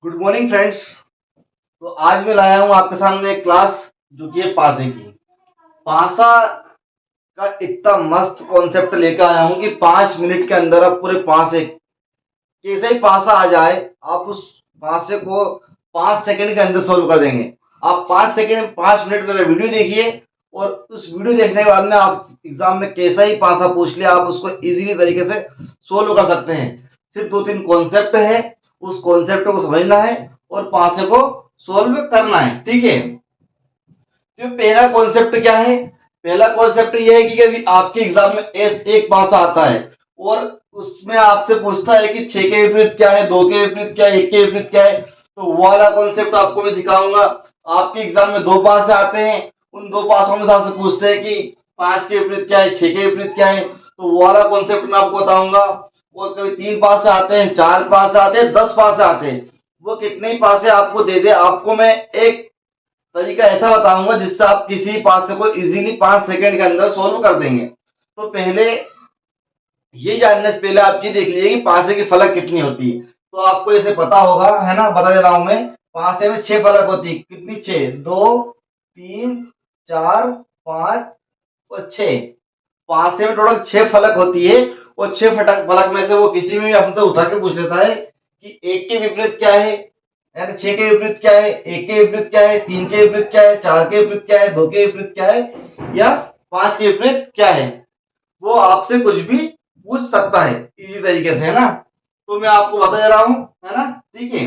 Good morning friends. तो आज मैं लाया हूं आपके सामने एक क्लास जो कि है पासे की। पासा का इतना मस्त कॉन्सेप्ट लेकर आया हूं कि 5 मिनट के अंदर आप पूरे पासे कैसे ही पासा आ जाए आप उस पासे को 5 सेकंड के अंदर सोल्व कर देंगे। आप 5 सेकंड 5 मिनट मेरा वीडियो देखिए और उस वीडियो देखने के बाद में आप एग्जाम में कैसा ही पासा पूछ लिया आप उसको इजीली तरीके से सोल्व कर सकते हैं। सिर्फ 2-3 कॉन्सेप्ट है, उस कॉन्सेप्ट को समझना है और पासे को सोल्व करना है। ठीक है, तो पहला कॉन्सेप्ट क्या है? पहला कॉन्सेप्ट यह है कि यदि आपके एग्जाम में एक पासा आता है और उसमें आपसे पूछता है कि 6 के विपरीत क्या है, 2 के विपरीत क्या है, 1 के विपरीत क्या है, तो वो वाला कॉन्सेप्ट आपको मैं सिखाऊंगा। आपके एग्जाम में 2 पासे आते हैं, उन 2 पासों में से आपसे पूछते हैं कि 5 के विपरीत क्या है, 6 के विपरीत क्या है, तो वो वाला कॉन्सेप्ट मैं आपको बताऊंगा। और कभी 3 पासे आते हैं, 4 पासे आते हैं, 10 पासे आते हैं, वो कितने ही पासे आपको दे दे, आपको मैं एक तरीका ऐसा बताऊंगा जिससे आप किसी पासे को इजीली 5 सेकंड के अंदर सोल्व कर देंगे। तो पहले ये जानने से पहले आप ये देख लीजिए कि पासे की फलक कितनी होती है। तो आपको इसे पता होगा, है ना, बता दे रहा हूं मैं। पासे में 6 फलक होती है। कितनी? 6। 2, 3, 4, 5 और 6। पासे में टोटल 6 फलक होती है और 6 फलक में से वो किसी में भी आपसे उठा के पूछ लेता है कि 1 के विपरीत क्या है, यानी 6 के विपरीत क्या है, 1 के विपरीत क्या है, 3 के विपरीत क्या है, 4 के विपरीत क्या है, 2 के विपरीत क्या है या 5 के विपरीत क्या है, वो आपसे कुछ भी पूछ सकता है इसी तरीके से, है ना। तो मैं आपको बता दे रहा हूं, है ना। ठीक है,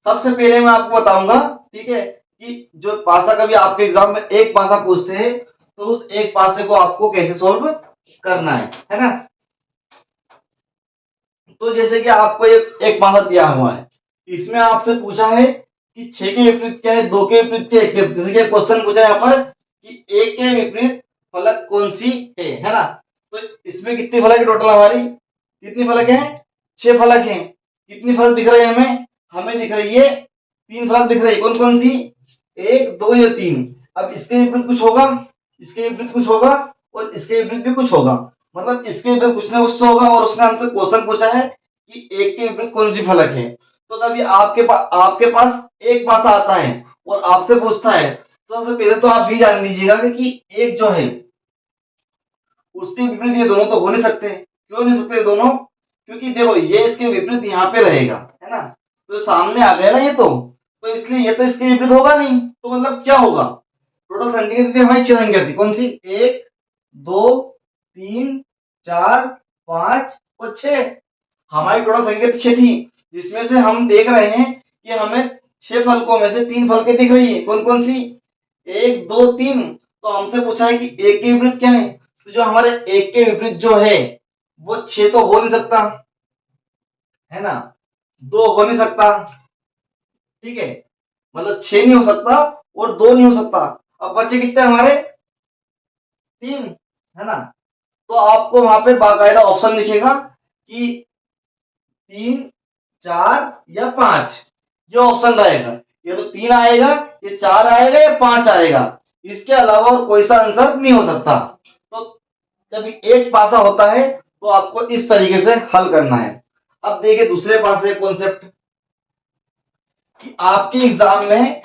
सबसे पहले मैं आपको बताऊंगा, ठीक है, कि जो पासा कभी आपके एग्जाम में एक पासा पूछते हैं तो उस एक पासे को आपको कैसे सोल्व करना है ना। तो जैसे कि आपको एक पासा दिया हुआ है, इसमें आपसे पूछा है कि 6 के विपरीत क्या है, 2 के विपरीत क्या है, 1 के विपरीत। जैसे कि क्वेश्चन पूछा है यहाँ पर कि 1 के विपरीत फलक कौन सी है ना। तो इसमें कितनी फलक है टोटल हमारी? कितनी फलक है? 6 फलक है। कितनी फलक दिख रही है हमें? हमें दिख रही है 3 फलक दिख रही है। कौन कौन सी? 1, 2 या 3। अब इसके विपरीत कुछ होगा, इसके विपरीत कुछ होगा और इसके विपरीत भी कुछ होगा। मतलब इसके विपरीत कुछ ना कुछ तो होगा और उसने हमसे क्वेश्चन पूछा है कि 1 के विपरीत कौन सी फलक है। तो तभी आपके पास एक पासा आता है और आपसे पूछता है, तो सबसे पहले तो आप ये जान लीजिएगा कि एक जो है उसके विपरीत ये दोनों तो हो नहीं सकते। क्यों नहीं सकते दोनों? क्योंकि देखो ये इसके विपरीत यहाँ पे रहेगा, है ना। तो सामने आ गया ना ये, तो इसलिए ये तो इसके विपरीत होगा नहीं। तो मतलब क्या होगा? टोटल संख्या कितनी थी हमारी? 6 संख्या थी। कौन सी? 1, 2, 3, 4, 5 और 6। हमारी टोटल संख्या 6 थी, जिसमें से हम देख रहे हैं कि हमें 6 फलकों में से 3 फलकें दिख रही है। कौन कौन सी? 1, 2, 3। तो हमसे पूछा है कि 1 के विपरीत क्या है, तो जो हमारे 1 के विपरीत जो है वो 6 तो हो नहीं सकता, है ना। 2 हो नहीं सकता, ठीक है, मतलब 6 नहीं हो सकता और 2 नहीं हो सकता। अब बचे कितने हमारे? 3, है ना। तो आपको वहां पे बाकायदा ऑप्शन दिखेगा कि 3, 4 या 5, ये ऑप्शन रहेगा। ये तो 3 आएगा, ये 4 आएगा या 5 आएगा, इसके अलावा और कोई सा आंसर नहीं हो सकता। तो जब एक पासा होता है तो आपको इस तरीके से हल करना है। अब देखिए दूसरे पासे कॉन्सेप्ट कि आपके एग्जाम में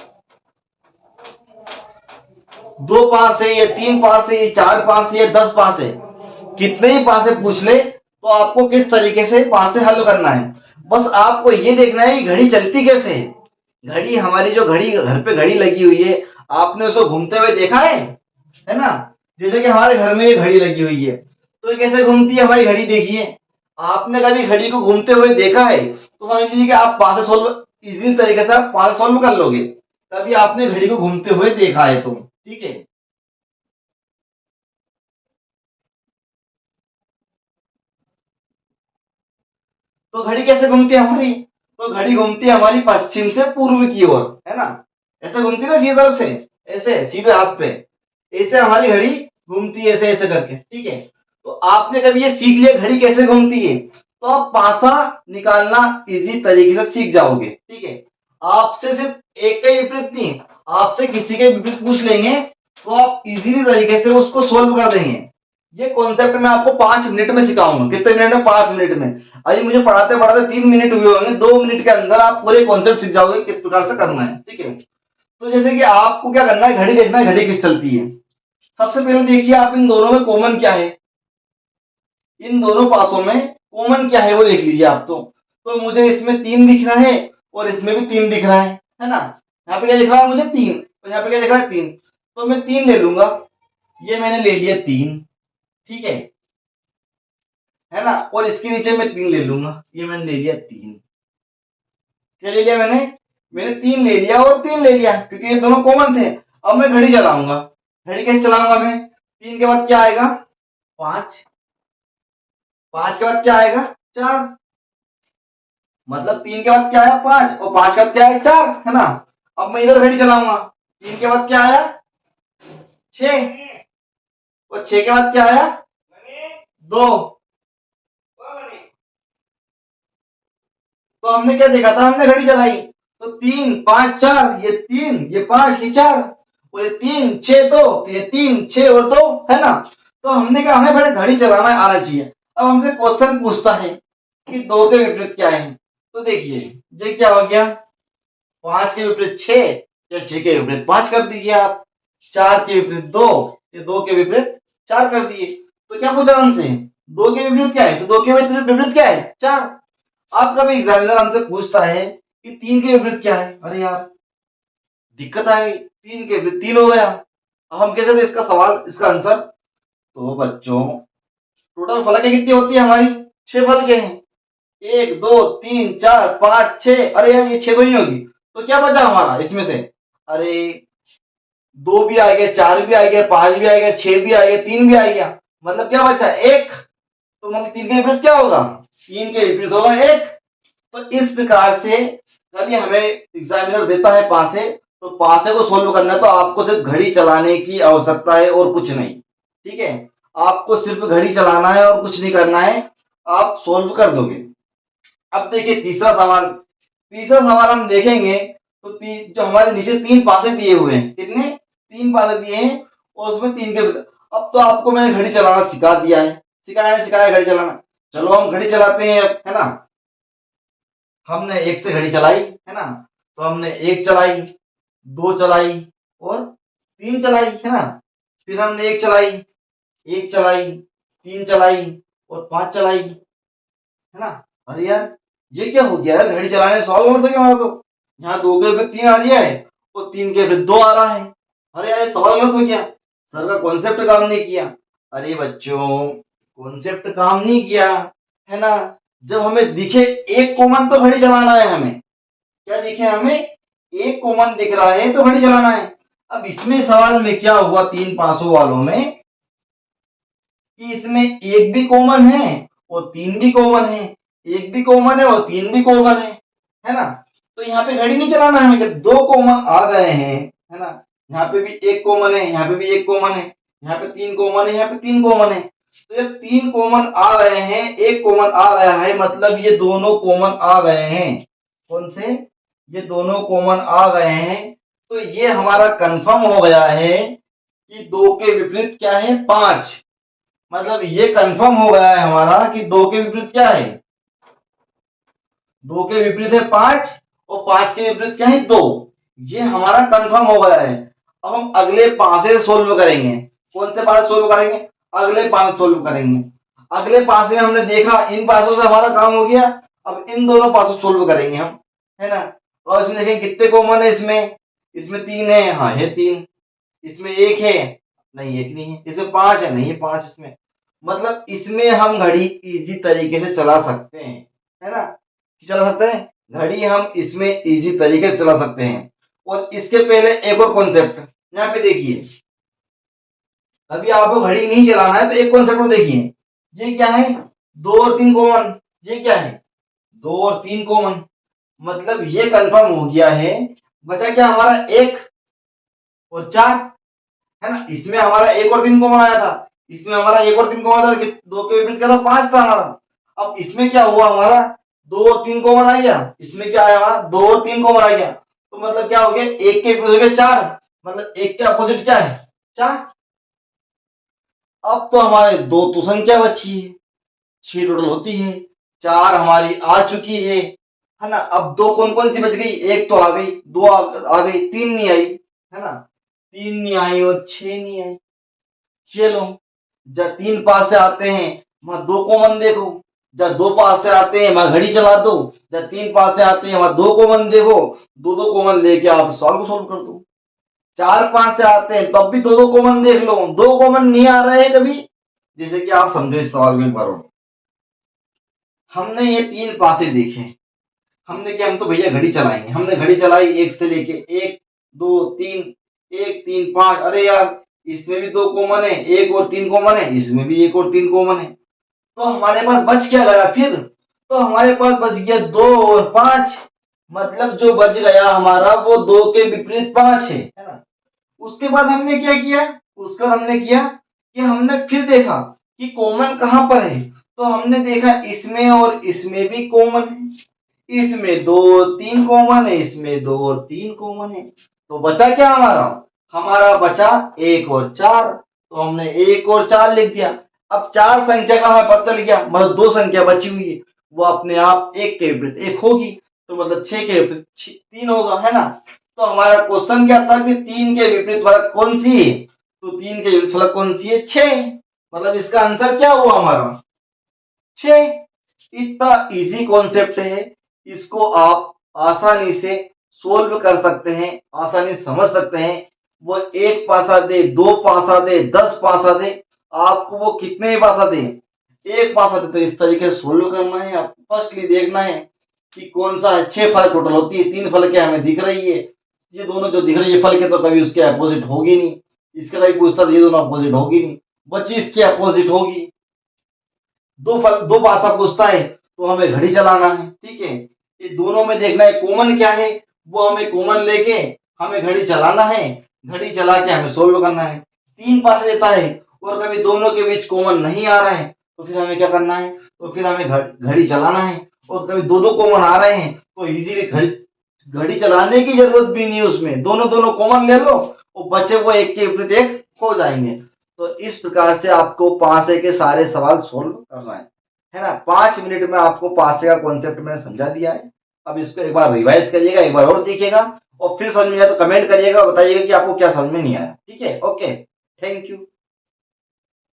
2 पास है या 3 पास है या 4 पास है या 10 पास है, कितने ही पासे पूछ ले तो आपको किस तरीके से पासे हल करना है। बस आपको ये देखना है कि घड़ी चलती कैसे है। घड़ी, हमारी जो घड़ी घर पे घड़ी लगी हुई है, आपने उसको घूमते हुए देखा है ना। जैसे कि हमारे घर में ये घड़ी लगी हुई है, तो ये कैसे घूमती है हमारी घड़ी? देखिए, आपने कभी घड़ी को घूमते हुए देखा है तो समझ लीजिए कि आप पासे सोल्व इजी तरीके से आप पासे सोल्व कर लोगे। तभी आपने घड़ी को घूमते हुए देखा है, तो ठीक है। तो घड़ी कैसे घूमती है हमारी? तो घड़ी घूमती है हमारी पश्चिम से पूर्व की ओर, है ना। ऐसे घूमती है ना, सीधी तरफ से, ऐसे सीधे हाथ पे, ऐसे हमारी घड़ी घूमती है, ऐसे ऐसे करके, ठीक है। तो आपने कभी ये सीख लिया घड़ी कैसे घूमती है, तो आप पासा निकालना इजी तरीके से सीख जाओगे, ठीक है। आपसे सिर्फ एक का ही विपरीत नहीं, आपसे किसी के विपरीत पूछ लेंगे तो आप इजीली तरीके से उसको सोल्व कर देंगे। ये कॉन्सेप्ट मैं आपको 5 मिनट में सिखाऊंगा। कितने मिनट में? 5 मिनट में। अभी मुझे पढ़ाते पढ़ाते 3 मिनट हुए होंगे, 2 मिनट के अंदर आप पूरे कॉन्सेप्ट सीख जाओगे किस प्रकार से करना है। ठीक है, तो जैसे कि आपको क्या करना है, घड़ी देखना है, घड़ी किस चलती है। सबसे पहले देखिए आप इन दोनों में कॉमन क्या है, इन दोनों पासों में कॉमन क्या है वो देख लीजिए आप। तो मुझे इसमें 3 दिख रहा है और इसमें भी 3 दिख रहा है ना। यहाँ पे क्या दिख रहा है मुझे? 3। तो यहाँ पे क्या दिख रहा है? 3। तो मैं 3 ले लूंगा। ये मैंने ले लिया 3। ठीक है ना। और इसके नीचे मैं 3 ले लूंगा। ये मैंने ले लिया 3। क्या ले लिया मैंने? मैंने 3 ले लिया और 3 ले लिया क्योंकि ये दोनों कॉमन थे। अब मैं घड़ी चलाऊंगा। घड़ी कैसे चलाऊंगा मैं? 3 के बाद क्या आएगा? 5। 5 के बाद क्या आएगा? 4। मतलब 3 के बाद क्या आया? 5। और 5 के बाद क्या आया? 4, है ना। अब मैं इधर घड़ी चलाऊंगा। 3 के बाद क्या आया? 6। और 6 के बाद क्या आया? 2। तो हमने क्या देखा था? हमने घड़ी चलाई तो 3 5 4, ये 3 ये 5 ये 4, और ये 3 6 2, तो ये 3 6 और 2, है ना। तो हमने कहा हमें पहले घड़ी चलाना आना चाहिए। अब हमसे क्वेश्चन पूछता है कि 2 के विपरीत क्या है। तो देखिए ये क्या हो गया? 5 के विपरीत 6 या 6 के विपरीत 5 कर दीजिए आप। 4 के विपरीत 2 या 2 के विपरीत 4 कर दिए। तो क्या पूछा हमसे? 2 के विपरीत क्या है? तो 2 के विपरीत क्या है? 4। आपका भी एग्जामिनर हमसे पूछता है कि 3 के विपरीत क्या है। अरे यार दिक्कत आई, 3 के विपरीत 3 हो गया। अब हम कैसे दें इसका सवाल, इसका आंसर? तो बच्चों टोटल फलकें कितनी होती है हमारी? 6 फलकें हैं। 1 2 3 4 5 6। अरे यार ये 6 तो नहीं होगी। तो क्या बचा हमारा इसमें से? अरे 2 भी आ गया, 4 भी आ गया, 5 भी आ गया, 6 भी आ गया, 3 भी आ गया। मतलब क्या बचा? 1। तो मतलब 3 के विपरीत क्या होगा? 3 के विपरीत होगा 1। तो इस प्रकार से कभी हमें एग्जामिनर देता है पासे, तो पासे को सोल्व करना है तो आपको सिर्फ घड़ी चलाने की आवश्यकता है और कुछ नहीं। ठीक है, आपको सिर्फ घड़ी चलाना है और कुछ नहीं करना है, आप सोल्व कर दोगे। अब देखिए तीसरा सवाल। तीसरा सवाल हम देखेंगे तो जो हमारे नीचे 3 पासे दिए हुए हैं, कितने? 3 पासे दिए हैं और उसमें 3 के। अब तो आपको मैंने घड़ी चलाना सिखा दिया है, सिखाया घड़ी चलाना। चलो हम घड़ी चलाते हैं अब, है ना। हमने 1 से घड़ी चलाई, है ना। तो हमने 1 चलाई, 2 चलाई और 3 चलाई, है ना। फिर हमने 1 चलाई, 1 चलाई, 3 चलाई और 5 चलाई, है ना। अरे यार ये क्या हो गया यार? घड़ी चलाने में सवाल गलत हो गया हमारा। तो यहाँ 2 के फिर 3 आ रही है और 3 के फिर 2 आ रहा है। अरे यार ये सवाल गलत हो गया, सर का कॉन्सेप्ट काम नहीं किया। अरे बच्चों कॉन्सेप्ट काम नहीं किया, है ना। जब हमें दिखे एक कॉमन तो घड़ी चलाना है हमें। क्या दिखे हमें? एक कॉमन दिख रहा है तो घड़ी चलाना है। अब इसमें सवाल में क्या हुआ 3 पासों वालों में कि इसमें 1 भी कॉमन है और 3 भी कॉमन है। 1 भी कॉमन है और 3 भी कॉमन है ना। तो यहाँ पे घड़ी नहीं चलाना है। जब 2 कॉमन आ गए हैं, है ना, यहाँ पे भी 1 कॉमन है, यहाँ पे भी 1 कॉमन है, यहाँ पे 3 कॉमन है, यहाँ पे 3 कॉमन है। तो जब 3 कॉमन आ गए हैं, 1 कॉमन आ गया है, मतलब ये दोनों कॉमन आ गए हैं। कौन से? ये दोनों कॉमन आ गए हैं। तो ये हमारा कंफर्म हो गया है कि 2 के विपरीत क्या है? 5। मतलब ये कंफर्म हो गया है हमारा कि 2 के विपरीत क्या है? 2 के विपरीत है 5 और 5 के विपरीत क्या है? 2। ये हमारा कंफर्म हो गया है। अब हम अगले पासे सोल्व करेंगे। कौन से पासे सोल्व करेंगे? अगले पासे सोल्व करेंगे। अगले पासे में हमने देखा इन पासों से हमारा काम हो गया। अब इन दोनों पासों सोल्व करेंगे हम, है ना। और इसमें देखें कितने कॉमन है। इसमें इसमें 3 है, हाँ है 3। इसमें 1 है, नहीं 1 नहीं है। इसमें 5 है, नहीं है 5 इसमें। मतलब इसमें हम घड़ी इजी तरीके से चला सकते हैं, है ना। चला सकते हैं घड़ी हम इसमें इजी तरीके से चला सकते हैं। और इसके पहले एक और कॉन्सेप्ट यहाँ पे देखिए। अभी आपको घड़ी नहीं चलाना है तो एक कॉन्सेप्ट को देखिए। ये क्या है? 2 और 3 कॉमन। ये क्या है? 2 और 3 कॉमन। मतलब ये कंफर्म हो गया है। बचा क्या हमारा? 1 और 4, है ना। इसमें हमारा 1 और 3 कॉमन आया था, इसमें हमारा 1 और 3 कॉमन था, 2 के विपरीत क्या था? 5 था हमारा। अब इसमें क्या हुआ हमारा? 2 और 3 कॉमन आ गया। इसमें क्या आया हमारा? 2 और 3 कॉमन आ गया। तो मतलब क्या हो गया? 1 के विपरीत हो गया 4। मतलब 1 के अपोजिट क्या है? 4। अब तो हमारे दो तो संख्या बची है, 6 टोटल होती है, 4 हमारी आ चुकी है ना। अब दो कौन कौन सी बच गई, एक तो आ गई, दो आ गई, 3 नहीं आई, है ना। 3 नहीं आई और 6 नहीं आई। चलो, जब 3 पास से आते हैं वहां दो कॉमन देखो, जब दो पास से आते हैं वहां घड़ी चला दो, जब 3 पास से आते हैं वहां दो कॉमन देखो, दो दो कॉमन लेके आप सॉल्व कर दो। 4 5 से आते हैं तब भी दो दो कॉमन देख लो, दो कॉमन नहीं आ रहे हैं कभी, जैसे कि आप समझो इस सवाल में करो। हमने ये 3 पासे देखे, हमने क्या, हम तो भैया घड़ी चलाएंगे, हमने घड़ी चलाई एक से लेके, 1 2 3, 1 3 5, अरे यार इसमें भी दो कॉमन है, एक और 3 कॉमन है, इसमें भी एक और 3 कॉमन है, तो हमारे पास बच क्या गया फिर, तो हमारे पास बच गया 2 और 5, मतलब जो बच गया हमारा वो 2 के विपरीत 5 है ना। उसके बाद हमने क्या किया, उसका हमने किया कि हमने फिर देखा कि कॉमन कहां पर है, तो हमने देखा इसमें और इसमें भी कॉमन है, इसमें 2 और 3 कॉमन है, इसमें 2 और 3 कॉमन है, तो बचा क्या हमारा, हमारा बचा 1 और 4, तो हमने 1 और 4 लिख दिया। अब 4 संख्या का हमें पता चल गया, मतलब 2 संख्या बची हुई है, वो अपने आप 1 के विपरीत 1 होगी, तो मतलब 6 के विपरीत 3 होगा, है ना। तो हमारा क्वेश्चन क्या था कि 3 के विपरीत फलक कौन सी है, तो 3 के विपरीत फलक कौन सी है, 6, मतलब इसका आंसर क्या हुआ हमारा 6। इतना इजी कॉन्सेप्ट है, इसको आप आसानी से सोल्व कर सकते हैं, आसानी से समझ सकते हैं। वो एक पासा दे, दो पासा दे, 10 पासा दे, आपको वो कितने पासा दे, एक पासा दे, तो इस तरीके से सोल्व करना है। आपको फर्स्टली देखना है कि कौन सा है, 6 फलक टोटल होती है, 3 फलकें हमें दिख रही है, ये दोनों जो दिख रही है फलकें तो कभी उसके अपोजिट होगी नहीं, इसका कभी पूछता तो ये दोनों अपोजिट होगी नहीं, बच्ची इसके अपोजिट होगी। दो पासा पूछता है तो हमें घड़ी चलाना है, ठीक है। ये दोनों में देखना है कॉमन क्या है, वो हमें कॉमन लेके हमें घड़ी चलाना है, घड़ी चला के हमें सोल्व करना है। 3 पासे देता है और कभी दोनों के बीच कॉमन नहीं आ रहा है, तो फिर हमें क्या करना है, तो फिर हमें घड़ी चलाना है। और कभी दो दो कॉमन आ रहे हैं तो इजीली घड़ी घड़ी चलाने की जरूरत भी नहीं है, उसमें दोनों दोनों कॉमन ले लो और बचे वो एक के विपरीत एक हो जाएंगे। तो इस प्रकार से आपको पासे के सारे सवाल सोल्व करना है ना। 5 मिनट में आपको पासे का कॉन्सेप्ट मैंने समझा दिया है। अब इसको एक बार रिवाइज करिएगा, एक बार और देखिएगा, और फिर समझ में आया तो कमेंट करिएगा, बताइएगा कि आपको क्या समझ में नहीं आया, ठीक है। Okay, thank you.